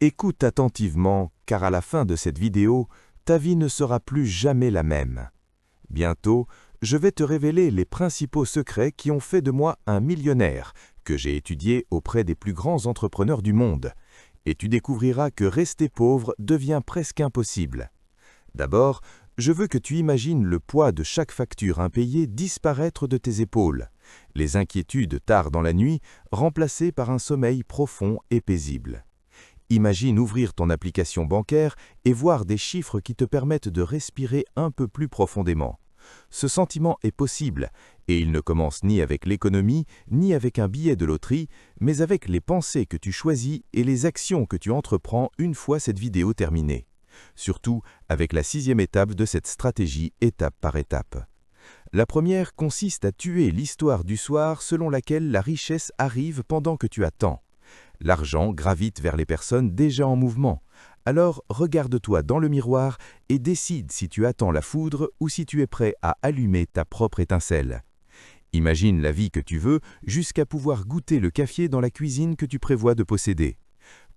Écoute attentivement, car à la fin de cette vidéo, ta vie ne sera plus jamais la même. Bientôt, je vais te révéler les principaux secrets qui ont fait de moi un millionnaire, que j'ai étudié auprès des plus grands entrepreneurs du monde. Et tu découvriras que rester pauvre devient presque impossible. D'abord, je veux que tu imagines le poids de chaque facture impayée disparaître de tes épaules, les inquiétudes tard dans la nuit remplacées par un sommeil profond et paisible. Imagine ouvrir ton application bancaire et voir des chiffres qui te permettent de respirer un peu plus profondément. Ce sentiment est possible, et il ne commence ni avec l'économie, ni avec un billet de loterie, mais avec les pensées que tu choisis et les actions que tu entreprends une fois cette vidéo terminée. Surtout avec la 6e étape de cette stratégie étape par étape. La première consiste à tuer l'histoire du soir selon laquelle la richesse arrive pendant que tu attends. L'argent gravite vers les personnes déjà en mouvement. Alors regarde-toi dans le miroir et décide si tu attends la foudre ou si tu es prêt à allumer ta propre étincelle. Imagine la vie que tu veux jusqu'à pouvoir goûter le café dans la cuisine que tu prévois de posséder.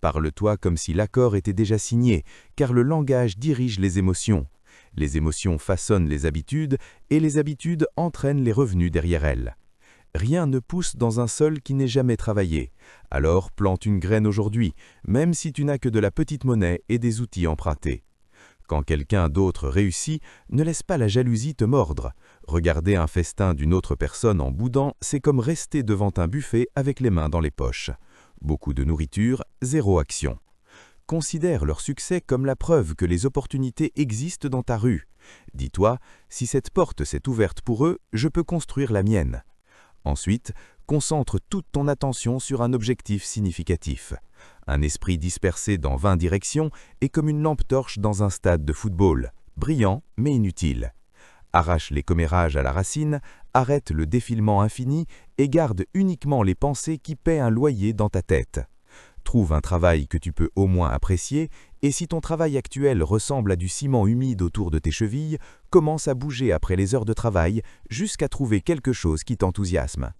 Parle-toi comme si l'accord était déjà signé, car le langage dirige les émotions. Les émotions façonnent les habitudes et les habitudes entraînent les revenus derrière elles. Rien ne pousse dans un sol qui n'est jamais travaillé. Alors plante une graine aujourd'hui, même si tu n'as que de la petite monnaie et des outils empruntés. Quand quelqu'un d'autre réussit, ne laisse pas la jalousie te mordre. Regarder un festin d'une autre personne en boudant, c'est comme rester devant un buffet avec les mains dans les poches. Beaucoup de nourriture, zéro action. Considère leur succès comme la preuve que les opportunités existent dans ta rue. Dis-toi, si cette porte s'est ouverte pour eux, je peux construire la mienne. Ensuite, concentre toute ton attention sur un objectif significatif. Un esprit dispersé dans 20 directions est comme une lampe torche dans un stade de football, brillant mais inutile. Arrache les commérages à la racine, arrête le défilement infini et garde uniquement les pensées qui paient un loyer dans ta tête. Trouve un travail que tu peux au moins apprécier et si ton travail actuel ressemble à du ciment humide autour de tes chevilles, commence à bouger après les heures de travail jusqu'à trouver quelque chose qui t'enthousiasme.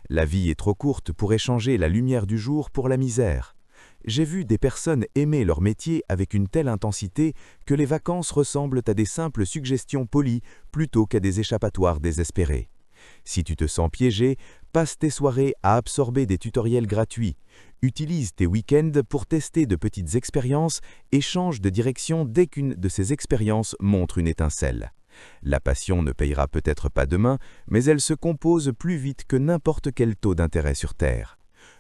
La vie est trop courte pour échanger la lumière du jour pour la misère. J'ai vu des personnes aimer leur métier avec une telle intensité que les vacances ressemblent à des simples suggestions polies plutôt qu'à des échappatoires désespérés. Si tu te sens piégé, passe tes soirées à absorber des tutoriels gratuits. Utilise tes week-ends pour tester de petites expériences et change de direction dès qu'une de ces expériences montre une étincelle. La passion ne payera peut-être pas demain, mais elle se compose plus vite que n'importe quel taux d'intérêt sur Terre.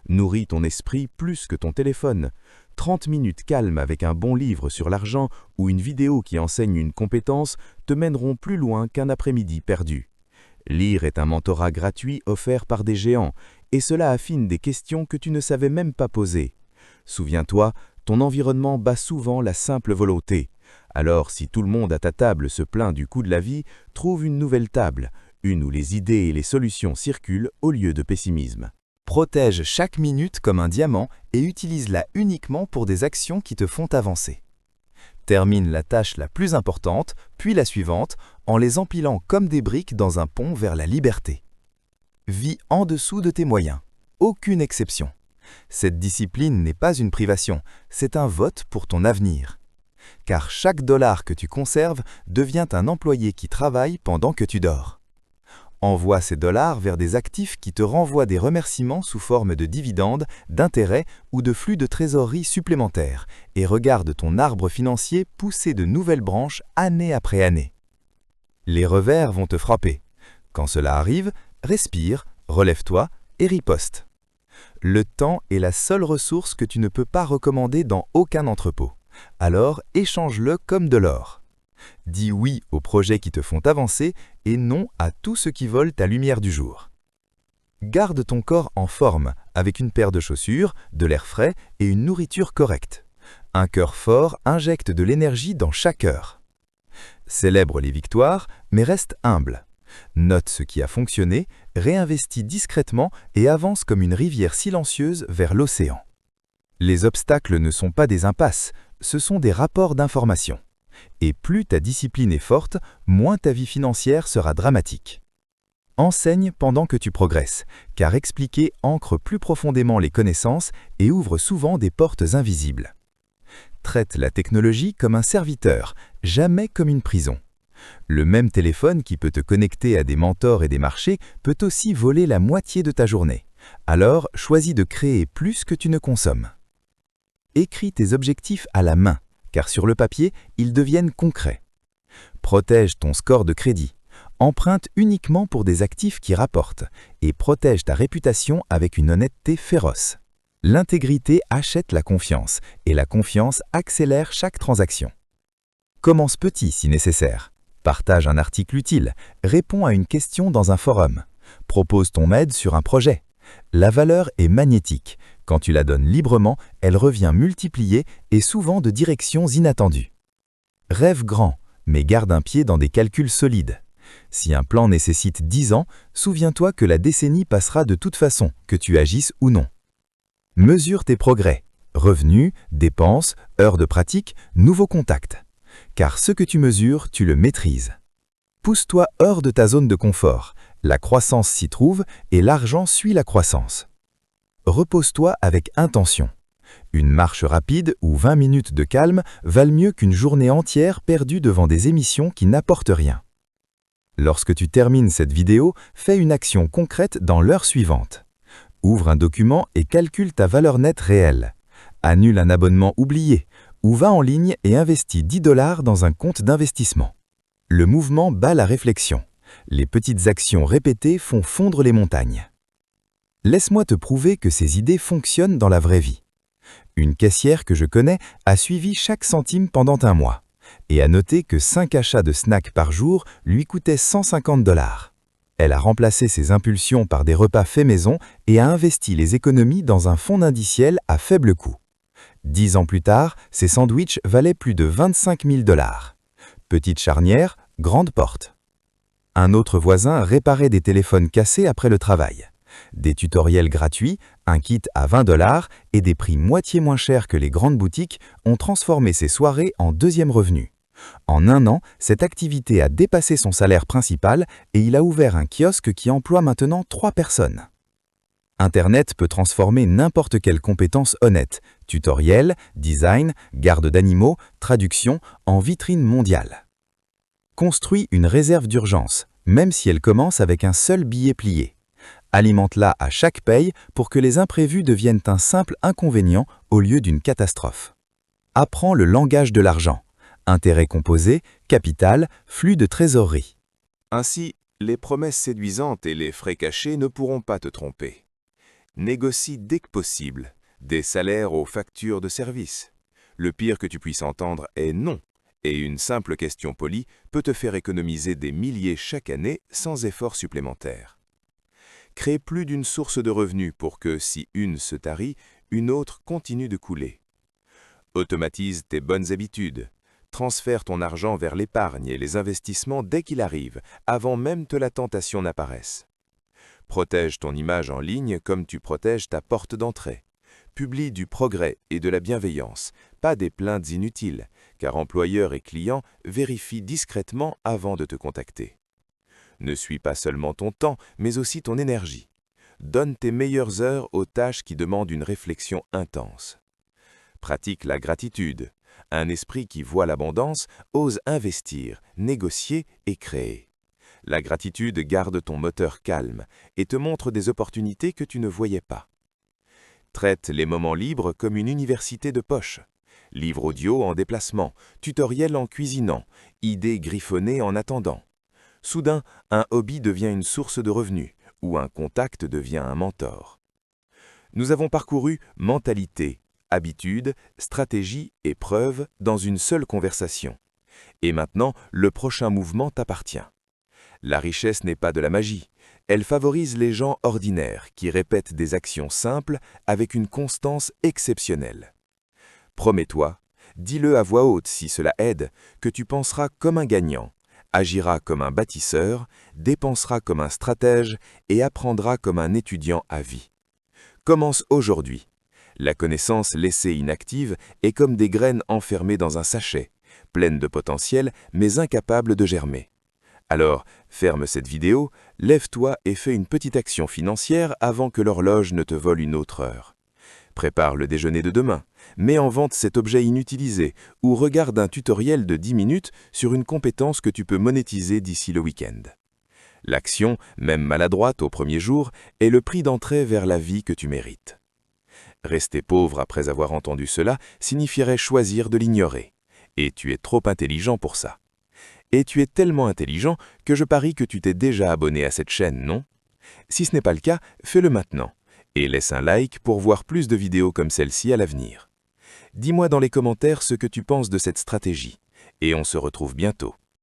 Nourris ton esprit plus que ton téléphone. 30 minutes calmes avec un bon livre sur l'argent ou une vidéo qui enseigne une compétence te mèneront plus loin qu'un après-midi perdu. Lire est un mentorat gratuit offert par des géants, et cela affine des questions que tu ne savais même pas poser. Souviens-toi, ton environnement bat souvent la simple volonté. Alors si tout le monde à ta table se plaint du coût de la vie, trouve une nouvelle table, une où les idées et les solutions circulent au lieu de pessimisme. Protège chaque minute comme un diamant et utilise-la uniquement pour des actions qui te font avancer. Termine la tâche la plus importante, puis la suivante, en les empilant comme des briques dans un pont vers la liberté. Vis en dessous de tes moyens. Aucune exception. Cette discipline n'est pas une privation, c'est un vote pour ton avenir. Car chaque dollar que tu conserves devient un employé qui travaille pendant que tu dors. Envoie ces dollars vers des actifs qui te renvoient des remerciements sous forme de dividendes, d'intérêts ou de flux de trésorerie supplémentaires et regarde ton arbre financier pousser de nouvelles branches année après année. Les revers vont te frapper. Quand cela arrive, respire, relève-toi et riposte. Le temps est la seule ressource que tu ne peux pas recommander dans aucun entrepôt. Alors échange-le comme de l'or. Dis oui aux projets qui te font avancer et non à tout ce qui vole ta lumière du jour. Garde ton corps en forme avec une paire de chaussures, de l'air frais et une nourriture correcte. Un cœur fort injecte de l'énergie dans chaque heure. Célèbre les victoires, mais reste humble. Note ce qui a fonctionné, réinvestis discrètement et avance comme une rivière silencieuse vers l'océan. Les obstacles ne sont pas des impasses, ce sont des rapports d'information. Et plus ta discipline est forte, moins ta vie financière sera dramatique. Enseigne pendant que tu progresses, car expliquer ancre plus profondément les connaissances et ouvre souvent des portes invisibles. Traite la technologie comme un serviteur, jamais comme une prison. Le même téléphone qui peut te connecter à des mentors et des marchés peut aussi voler la moitié de ta journée. Alors, choisis de créer plus que tu ne consommes. Écris tes objectifs à la main, car sur le papier, ils deviennent concrets. Protège ton score de crédit. Emprunte uniquement pour des actifs qui rapportent et protège ta réputation avec une honnêteté féroce. L'intégrité achète la confiance et la confiance accélère chaque transaction. Commence petit si nécessaire. Partage un article utile, réponds à une question dans un forum, propose ton aide sur un projet. La valeur est magnétique. Quand tu la donnes librement, elle revient multipliée et souvent de directions inattendues. Rêve grand, mais garde un pied dans des calculs solides. Si un plan nécessite 10 ans, souviens-toi que la décennie passera de toute façon, que tu agisses ou non. Mesure tes progrès, revenus, dépenses, heures de pratique, nouveaux contacts. Car ce que tu mesures, tu le maîtrises. Pousse-toi hors de ta zone de confort. La croissance s'y trouve et l'argent suit la croissance. Repose-toi avec intention. Une marche rapide ou 20 minutes de calme valent mieux qu'une journée entière perdue devant des émissions qui n'apportent rien. Lorsque tu termines cette vidéo, fais une action concrète dans l'heure suivante. Ouvre un document et calcule ta valeur nette réelle. Annule un abonnement oublié ou va en ligne et investis 10 $ dans un compte d'investissement. Le mouvement bat la réflexion. Les petites actions répétées font fondre les montagnes. Laisse-moi te prouver que ces idées fonctionnent dans la vraie vie. Une caissière que je connais a suivi chaque centime pendant un mois et a noté que 5 achats de snacks par jour lui coûtaient 150 $. Elle a remplacé ses impulsions par des repas faits maison et a investi les économies dans un fonds indiciel à faible coût. 10 ans plus tard, ses sandwichs valaient plus de 25 000 $. Petite charnière, grande porte. Un autre voisin réparait des téléphones cassés après le travail. Des tutoriels gratuits, un kit à 20 $ et des prix moitié moins chers que les grandes boutiques ont transformé ses soirées en deuxième revenu. En un an, cette activité a dépassé son salaire principal et il a ouvert un kiosque qui emploie maintenant 3 personnes. Internet peut transformer n'importe quelle compétence honnête, tutoriel, design, garde d'animaux, traduction, en vitrine mondiale. Construis une réserve d'urgence, même si elle commence avec un seul billet plié. Alimente-la à chaque paye pour que les imprévus deviennent un simple inconvénient au lieu d'une catastrophe. Apprends le langage de l'argent. Intérêt composé, capital, flux de trésorerie. Ainsi, les promesses séduisantes et les frais cachés ne pourront pas te tromper. Négocie dès que possible, des salaires aux factures de services. Le pire que tu puisses entendre est non, et une simple question polie peut te faire économiser des milliers chaque année sans effort supplémentaire. Crée plus d'une source de revenus pour que, si une se tarit, une autre continue de couler. Automatise tes bonnes habitudes. Transfère ton argent vers l'épargne et les investissements dès qu'il arrive, avant même que la tentation n'apparaisse. Protège ton image en ligne comme tu protèges ta porte d'entrée. Publie du progrès et de la bienveillance, pas des plaintes inutiles, car employeurs et clients vérifient discrètement avant de te contacter. Ne suis pas seulement ton temps, mais aussi ton énergie. Donne tes meilleures heures aux tâches qui demandent une réflexion intense. Pratique la gratitude. Un esprit qui voit l'abondance ose investir, négocier et créer. La gratitude garde ton moteur calme et te montre des opportunités que tu ne voyais pas. Traite les moments libres comme une université de poche. Livres audio en déplacement, tutoriels en cuisinant, idées griffonnées en attendant. Soudain, un hobby devient une source de revenus ou un contact devient un mentor. Nous avons parcouru mentalité, habitude, stratégie et preuve dans une seule conversation. Et maintenant, le prochain mouvement t'appartient. La richesse n'est pas de la magie. Elle favorise les gens ordinaires qui répètent des actions simples avec une constance exceptionnelle. Promets-toi, dis-le à voix haute si cela aide, que tu penseras comme un gagnant, agiras comme un bâtisseur, dépenseras comme un stratège et apprendras comme un étudiant à vie. Commence aujourd'hui. La connaissance laissée inactive est comme des graines enfermées dans un sachet, pleines de potentiel mais incapables de germer. Alors, ferme cette vidéo, lève-toi et fais une petite action financière avant que l'horloge ne te vole une autre heure. Prépare le déjeuner de demain, Mets en vente cet objet inutilisé ou regarde un tutoriel de 10 minutes sur une compétence que tu peux monétiser d'ici le week-end. L'action, même maladroite au premier jour, est le prix d'entrée vers la vie que tu mérites. Rester pauvre après avoir entendu cela signifierait choisir de l'ignorer. Et tu es trop intelligent pour ça. Et tu es tellement intelligent que je parie que tu t'es déjà abonné à cette chaîne, non? Si ce n'est pas le cas, fais-le maintenant. Et laisse un like pour voir plus de vidéos comme celle-ci à l'avenir. Dis-moi dans les commentaires ce que tu penses de cette stratégie. Et on se retrouve bientôt.